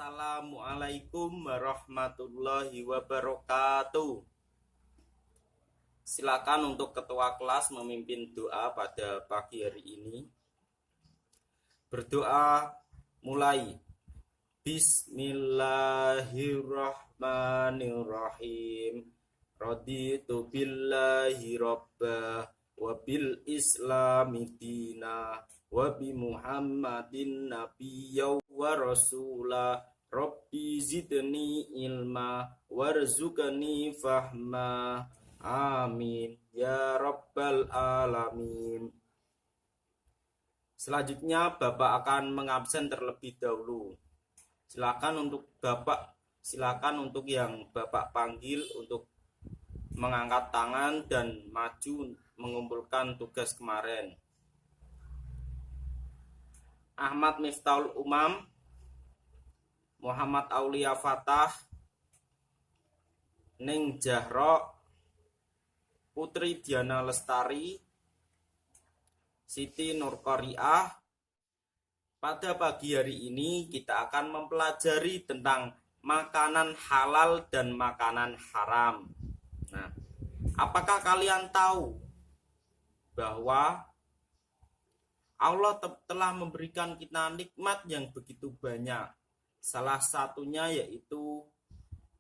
Assalamualaikum warahmatullahi wabarakatuh. Silakan untuk ketua kelas memimpin doa pada pagi hari ini. Berdoa mulai. Bismillahirrahmanirrahim. Raditu billahi rabbah wa bil islami dina wa bi Muhammadin nabiyya wa rasula. Rabbi zidni ilma warzuqni fahma. Amin ya rabbal alamin. Selanjutnya Bapak akan mengabsen terlebih dahulu. Silakan untuk yang Bapak panggil untuk mengangkat tangan dan maju mengumpulkan tugas kemarin. Ahmad Miftahul Umam, Muhammad Aulia Fatah, Ning Jahro, Putri Diana Lestari, Siti Nurqoriah. Pada pagi hari ini kita akan mempelajari tentang makanan halal dan makanan haram. Nah, apakah kalian tahu bahwa Allah telah memberikan kita nikmat yang begitu banyak? Salah satunya yaitu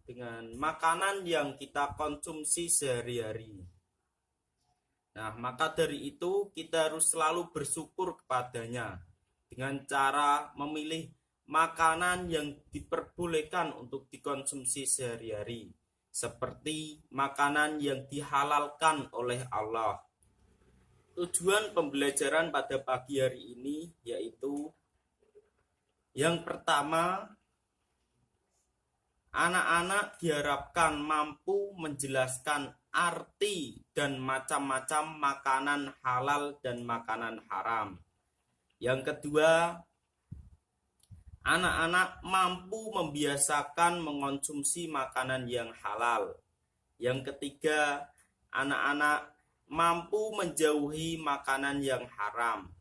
dengan makanan yang kita konsumsi sehari-hari. Nah, maka dari itu kita harus selalu bersyukur kepadanya dengan cara memilih makanan yang diperbolehkan untuk dikonsumsi sehari-hari, seperti makanan yang dihalalkan oleh Allah. Tujuan pembelajaran pada pagi hari ini yaitu yang pertama, anak-anak diharapkan mampu menjelaskan arti dan macam-macam makanan halal dan makanan haram. Yang kedua, anak-anak mampu membiasakan mengonsumsi makanan yang halal. Yang ketiga, anak-anak mampu menjauhi makanan yang haram.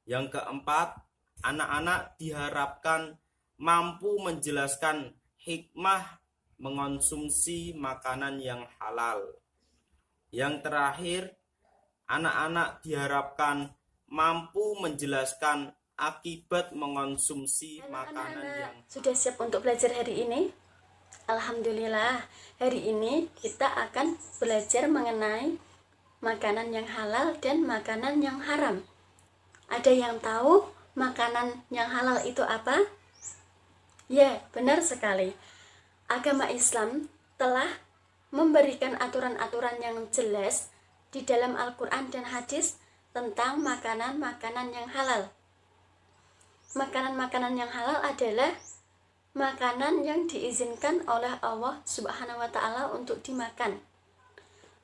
Yang keempat, anak-anak diharapkan mampu menjelaskan hikmah mengonsumsi makanan yang halal. Yang terakhir, anak-anak diharapkan mampu menjelaskan akibat mengonsumsi makanan yang... Sudah siap untuk belajar hari ini? Alhamdulillah, hari ini kita akan belajar mengenai makanan yang halal dan makanan yang haram. Ada yang tahu makanan yang halal itu apa? Ya, benar sekali. Agama Islam telah memberikan aturan-aturan yang jelas di dalam Al-Quran dan hadis tentang makanan-makanan yang halal. Makanan-makanan yang halal adalah makanan yang diizinkan oleh Allah Subhanahu wa Ta'ala untuk dimakan.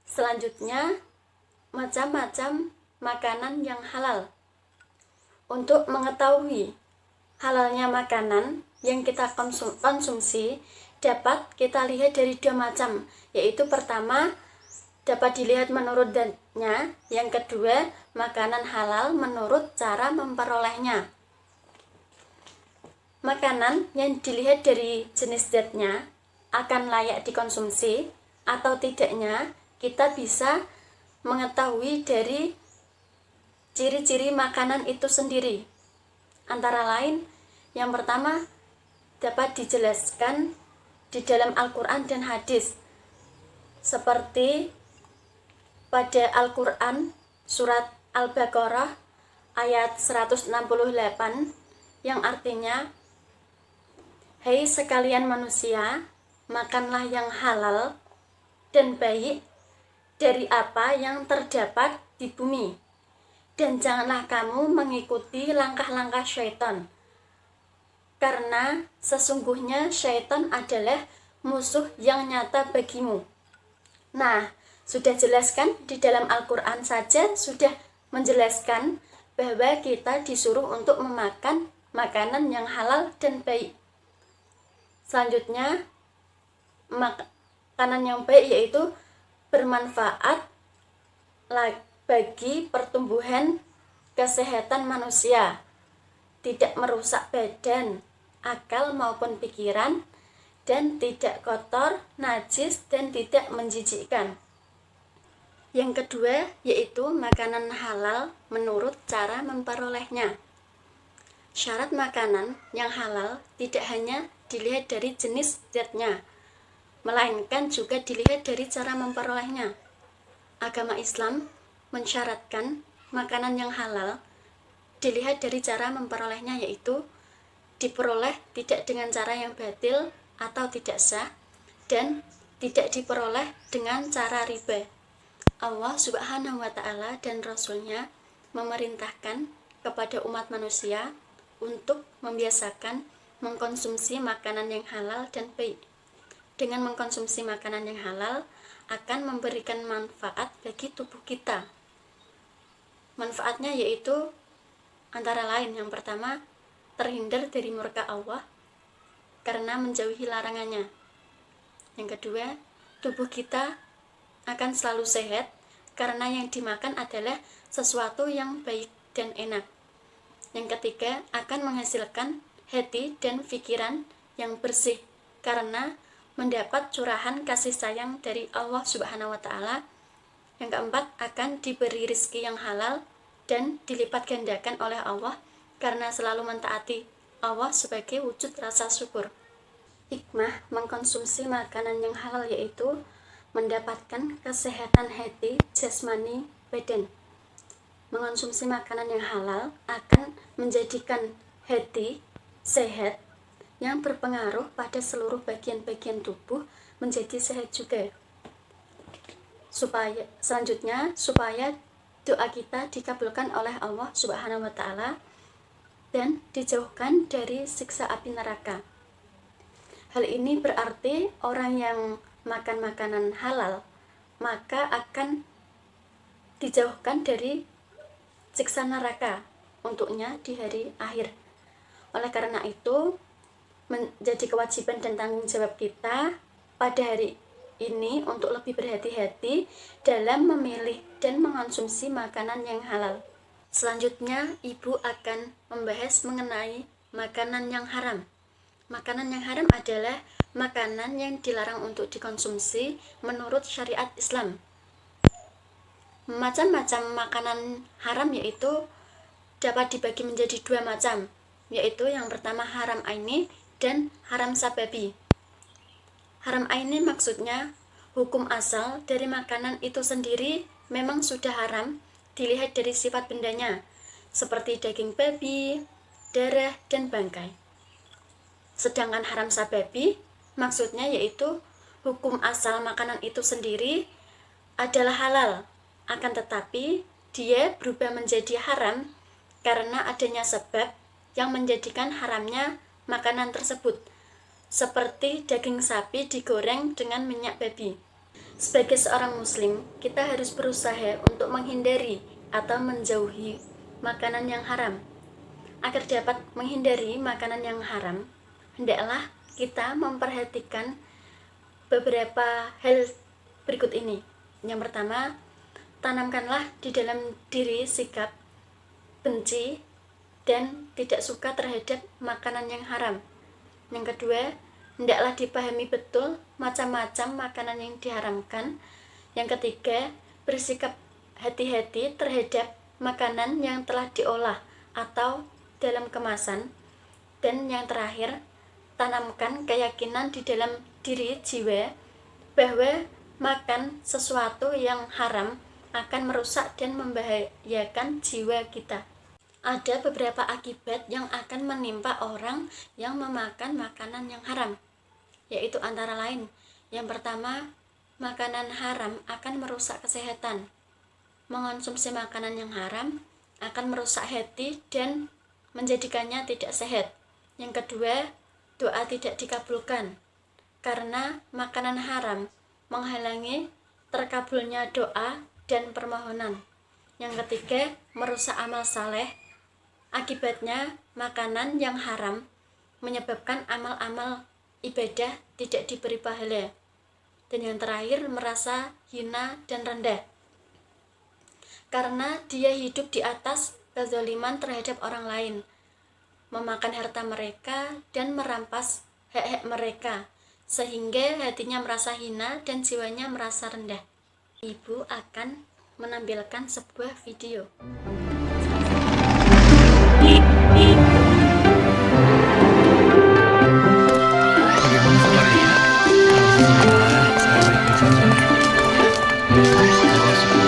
Selanjutnya, macam-macam makanan yang halal. Untuk mengetahui halalnya makanan yang kita konsumsi, dapat kita lihat dari dua macam, yaitu pertama, dapat dilihat menurut zatnya, yang kedua, makanan halal menurut cara memperolehnya. Makanan yang dilihat dari jenis zatnya akan layak dikonsumsi atau tidaknya, kita bisa mengetahui dari ciri-ciri makanan itu sendiri. Antara lain, yang pertama dapat dijelaskan di dalam Al-Quran dan hadis, seperti pada Al-Quran surat Al-Baqarah ayat 168 yang artinya, "Hai sekalian manusia, makanlah yang halal dan baik dari apa yang terdapat di bumi, dan janganlah kamu mengikuti langkah-langkah syaitan, karena sesungguhnya syaitan adalah musuh yang nyata bagimu." Nah, sudah jelaskan di dalam Al-Quran saja sudah menjelaskan bahwa kita disuruh untuk memakan makanan yang halal dan baik. Selanjutnya, makanan yang baik yaitu bermanfaat bagi pertumbuhan kesehatan manusia, tidak merusak badan, akal maupun pikiran, dan tidak kotor, najis, dan tidak menjijikkan. Yang kedua yaitu makanan halal menurut cara memperolehnya. Syarat makanan yang halal tidak hanya dilihat dari jenis zatnya, melainkan juga dilihat dari cara memperolehnya. Agama Islam mensyaratkan makanan yang halal dilihat dari cara memperolehnya, yaitu diperoleh tidak dengan cara yang batil atau tidak sah, dan tidak diperoleh dengan cara riba. Allah Subhanahu wa Ta'ala dan Rasul-Nya memerintahkan kepada umat manusia untuk membiasakan mengkonsumsi makanan yang halal dan baik. Dengan mengkonsumsi makanan yang halal akan memberikan manfaat bagi tubuh kita. Manfaatnya yaitu antara lain, yang pertama, terhindar dari murka Allah karena menjauhi larangannya. Yang kedua, tubuh kita akan selalu sehat karena yang dimakan adalah sesuatu yang baik dan enak. Yang ketiga, akan menghasilkan hati dan pikiran yang bersih karena mendapat curahan kasih sayang dari Allah Subhanahu wa Ta'ala. Yang keempat, akan diberi rizki yang halal dan dilipat gandakan oleh Allah karena selalu mentaati Allah sebagai wujud rasa syukur. Hikmah mengkonsumsi makanan yang halal yaitu mendapatkan kesehatan hati, jasmani, badan. Mengonsumsi makanan yang halal akan menjadikan hati sehat yang berpengaruh pada seluruh bagian-bagian tubuh menjadi sehat juga. Selanjutnya, supaya doa kita dikabulkan oleh Allah Subhanahu wa Ta'ala dan dijauhkan dari siksa api neraka. Hal ini berarti orang yang makan makanan halal maka akan dijauhkan dari siksa neraka untuknya di hari akhir. Oleh karena itu, menjadi kewajiban dan tanggung jawab kita pada hari ini untuk lebih berhati-hati dalam memilih dan mengonsumsi makanan yang halal. Selanjutnya, Ibu akan membahas mengenai makanan yang haram. Makanan yang haram adalah makanan yang dilarang untuk dikonsumsi menurut syariat Islam. Macam-macam makanan haram yaitu dapat dibagi menjadi dua macam, yaitu yang pertama haram aini dan haram sababi. Haram aini maksudnya hukum asal dari makanan itu sendiri memang sudah haram dilihat dari sifat bendanya, seperti daging babi, darah, dan bangkai. Sedangkan haram sababi maksudnya yaitu hukum asal makanan itu sendiri adalah halal, akan tetapi dia berubah menjadi haram karena adanya sebab yang menjadikan haramnya makanan tersebut, seperti daging sapi digoreng dengan minyak babi. Sebagai seorang muslim, kita harus berusaha untuk menghindari atau menjauhi makanan yang haram. Agar dapat menghindari makanan yang haram, hendaklah kita memperhatikan beberapa hal berikut ini. Yang pertama, tanamkanlah di dalam diri sikap benci dan tidak suka terhadap makanan yang haram. Yang kedua, hendaklah dipahami betul macam-macam makanan yang diharamkan. Yang ketiga, bersikap hati-hati terhadap makanan yang telah diolah atau dalam kemasan. Dan yang terakhir, tanamkan keyakinan di dalam diri jiwa bahwa makan sesuatu yang haram akan merusak dan membahayakan jiwa kita. Ada beberapa akibat yang akan menimpa orang yang memakan makanan yang haram, yaitu antara lain, yang pertama, makanan haram akan merusak kesehatan. Mengonsumsi makanan yang haram akan merusak hati dan menjadikannya tidak sehat. Yang kedua, doa tidak dikabulkan karena makanan haram menghalangi terkabulnya doa dan permohonan. Yang ketiga, merusak amal saleh. Akibatnya, makanan yang haram menyebabkan amal-amal ibadah tidak diberi pahala. Dan yang terakhir, merasa hina dan rendah karena dia hidup di atas kezaliman terhadap orang lain. memakan harta mereka, dan merampas hak-hak mereka, sehingga hatinya merasa hina dan jiwanya merasa rendah. Ibu akan menampilkan sebuah video. Bagaimana kabarnya? Alhamdulillah, saya baik-baik saja. Allah syukur.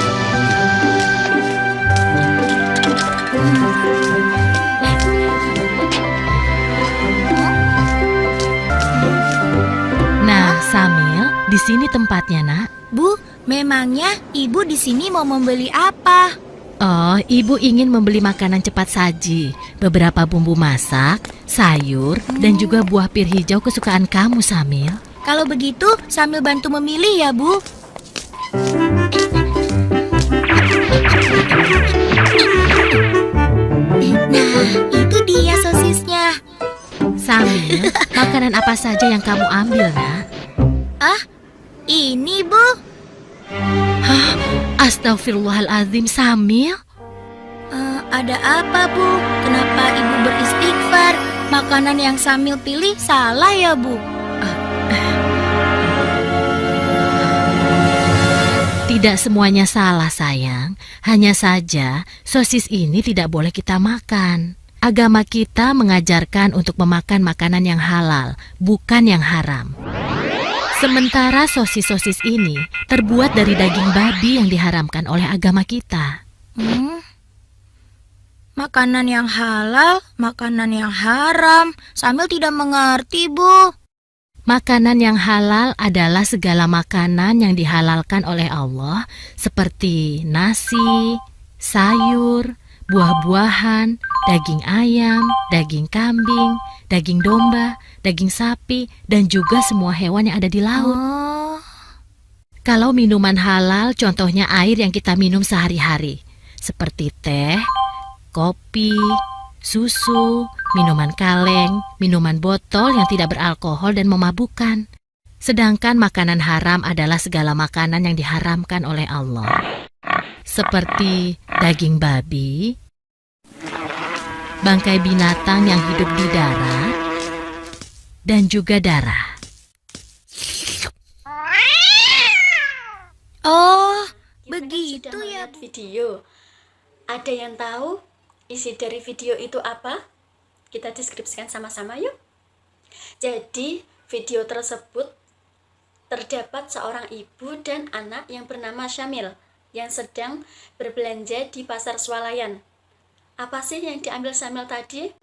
Nah, Samil, di sini tempatnya, Nak. Bu, memangnya ibu di sini mau membeli apa? Oh, ibu ingin membeli makanan cepat saji, beberapa bumbu masak, sayur, dan juga buah pir hijau kesukaan kamu, Samil. Kalau begitu, sambil bantu memilih ya, Bu. Nah, itu dia sosisnya. Samil, makanan apa saja yang kamu ambil, Nak? Ah, ini, Bu. Astagfirullahaladzim, Samil. Ada apa, Bu? Kenapa ibu beristighfar? Makanan yang Samil pilih salah ya, Bu? Tidak semuanya salah, sayang. Hanya saja, sosis ini tidak boleh kita makan. Agama kita mengajarkan untuk memakan makanan yang halal, bukan yang haram. Sementara sosis-sosis ini terbuat dari daging babi yang diharamkan oleh agama kita. Makanan yang halal, makanan yang haram. Samil tidak mengerti, Bu. Makanan yang halal adalah segala makanan yang dihalalkan oleh Allah, seperti nasi, sayur, buah-buahan, daging ayam, daging kambing, daging domba, daging sapi, dan juga semua hewan yang ada di laut. Kalau minuman halal, contohnya air yang kita minum sehari-hari, seperti teh, kopi, susu, minuman kaleng, minuman botol yang tidak beralkohol dan memabukkan. Sedangkan makanan haram adalah segala makanan yang diharamkan oleh Allah, seperti daging babi, bangkai binatang yang hidup di darat, dan juga darah. Oh, Kita kan begitu sudah ya, melihat video. Ada yang tahu isi dari video itu apa? Kita deskripsikan sama-sama yuk. Jadi, video tersebut terdapat seorang ibu dan anak yang bernama Syamil yang sedang berbelanja di pasar swalayan. Apa sih yang diambil Syamil tadi?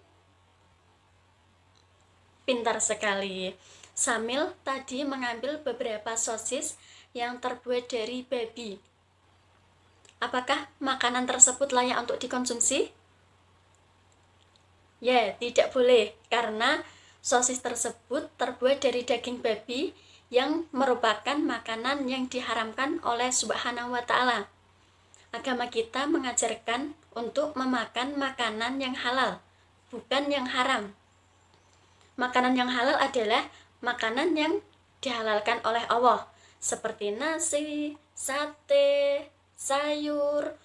Pintar sekali. Syamil tadi mengambil beberapa sosis yang terbuat dari babi. Apakah makanan tersebut layak untuk dikonsumsi? Ya, tidak boleh, karena sosis tersebut terbuat dari daging babi yang merupakan makanan yang diharamkan oleh Subhanahu wa Ta'ala. Agama kita mengajarkan untuk memakan makanan yang halal, bukan yang haram. Makanan yang halal adalah makanan yang dihalalkan oleh Allah, seperti nasi, sate, sayur,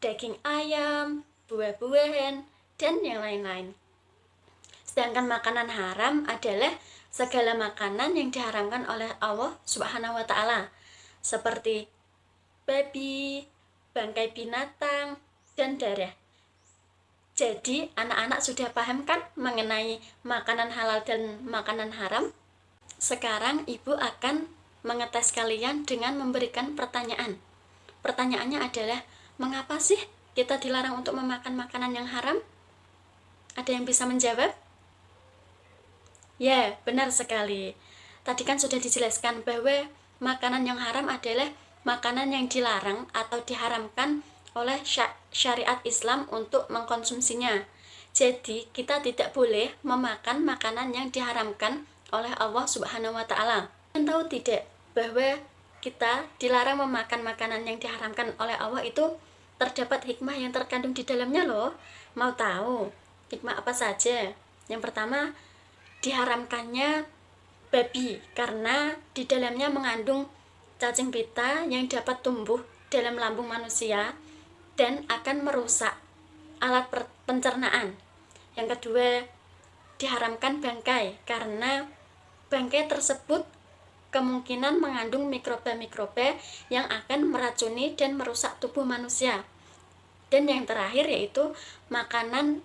daging ayam, buah-buahan, dan yang lain-lain. Sedangkan makanan haram adalah segala makanan yang diharamkan oleh Allah Subhanahu wa Ta'ala, seperti babi, bangkai binatang, dan darah. Jadi, anak-anak sudah paham kan mengenai makanan halal dan makanan haram? Sekarang ibu akan mengetes kalian dengan memberikan pertanyaan. Pertanyaannya adalah, mengapa sih kita dilarang untuk memakan makanan yang haram? Ada yang bisa menjawab? Ya, benar sekali. Tadi kan sudah dijelaskan bahwa makanan yang haram adalah makanan yang dilarang atau diharamkan oleh syariat Islam untuk mengkonsumsinya. Jadi, kita tidak boleh memakan makanan yang diharamkan oleh Allah Subhanahu wa Ta'ala. Kalian tahu tidak bahwa kita dilarang memakan makanan yang diharamkan oleh Allah itu terdapat hikmah yang terkandung di dalamnya loh. Mau tahu hikmah apa saja? Yang pertama, diharamkannya babi karena di dalamnya mengandung cacing pita yang dapat tumbuh dalam lambung manusia dan akan merusak alat pencernaan. Yang kedua, diharamkan bangkai karena bangkai tersebut kemungkinan mengandung mikroba-mikroba yang akan meracuni dan merusak tubuh manusia. Dan yang terakhir yaitu makanan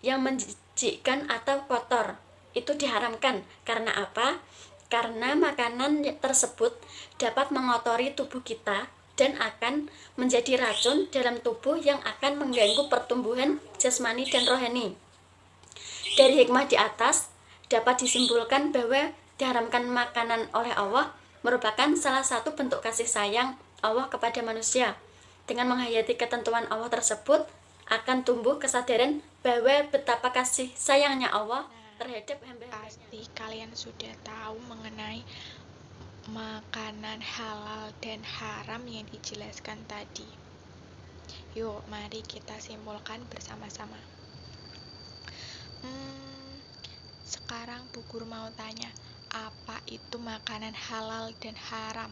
yang menjijikkan atau kotor. Itu diharamkan. Karena apa? Karena makanan tersebut dapat mengotori tubuh kita dan akan menjadi racun dalam tubuh yang akan mengganggu pertumbuhan jasmani dan rohani. Dari hikmah di atas dapat disimpulkan bahwa diharamkan makanan oleh Allah merupakan salah satu bentuk kasih sayang Allah kepada manusia. Dengan menghayati ketentuan Allah tersebut akan tumbuh kesadaran bahwa betapa kasih sayangnya Allah terhadap hamba-hambanya. Pasti kalian sudah tahu mengenai makanan halal dan haram yang dijelaskan tadi. Yuk, mari kita simpulkan bersama-sama. Sekarang Bu Guru mau tanya, apa itu makanan halal dan haram?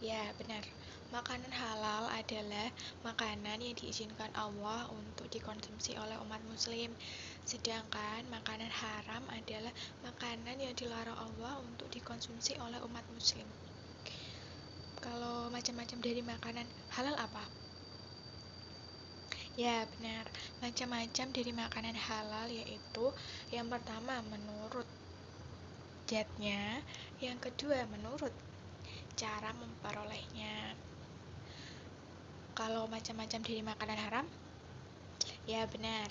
Ya, benar. Makanan halal adalah makanan yang diizinkan Allah untuk dikonsumsi oleh umat muslim. Sedangkan makanan haram adalah makanan yang dilarang Allah untuk dikonsumsi oleh umat muslim. Kalau macam-macam dari makanan halal apa? Ya, benar. Macam-macam dari makanan halal yaitu yang pertama menurut zatnya, yang kedua menurut cara memperolehnya. Kalau macam-macam dari makanan haram? Ya, benar.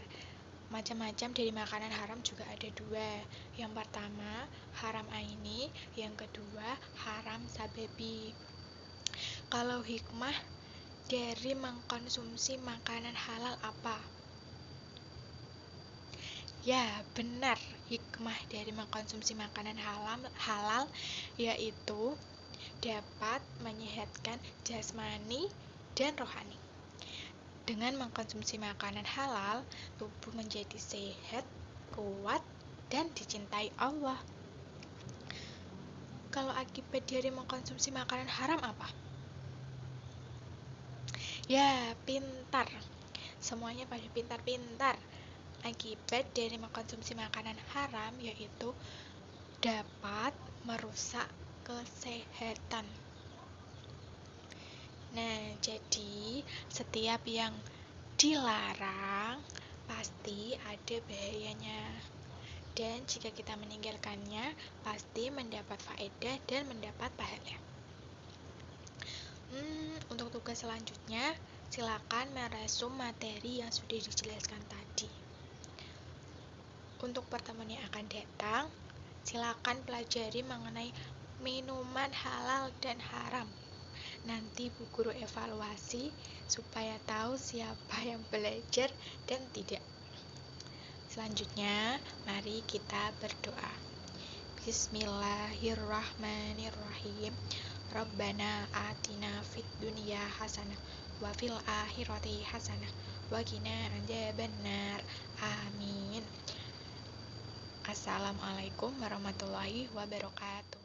Macam-macam dari makanan haram juga ada dua. Yang pertama, haram aini. Yang kedua, haram sababi. Kalau hikmah dari mengkonsumsi makanan halal apa? Ya, benar. Hikmah dari mengkonsumsi makanan halal yaitu dapat menyehatkan jasmani dan rohani. Dengan mengkonsumsi makanan halal, tubuh menjadi sehat, kuat, dan dicintai Allah. Kalau akibat dari mengkonsumsi makanan haram apa? Ya, pintar. Semuanya pada pintar-pintar. Akibat dari mengkonsumsi makanan haram yaitu dapat merusak kesehatan. Nah, jadi setiap yang dilarang pasti ada bahayanya. Dan jika kita meninggalkannya, pasti mendapat faedah dan mendapat pahala. Untuk tugas selanjutnya, silakan meresum materi yang sudah dijelaskan tadi. Untuk pertemuan yang akan datang, silakan pelajari mengenai minuman halal dan haram. Nanti Bu Guru evaluasi supaya tahu siapa yang belajar dan tidak. Selanjutnya, mari kita berdoa. Bismillahirrahmanirrahim. Rabbana atina fid dunya hasanah wa fil akhirati hasanah wa qina adzabannar. Amin. Assalamualaikum warahmatullahi wabarakatuh.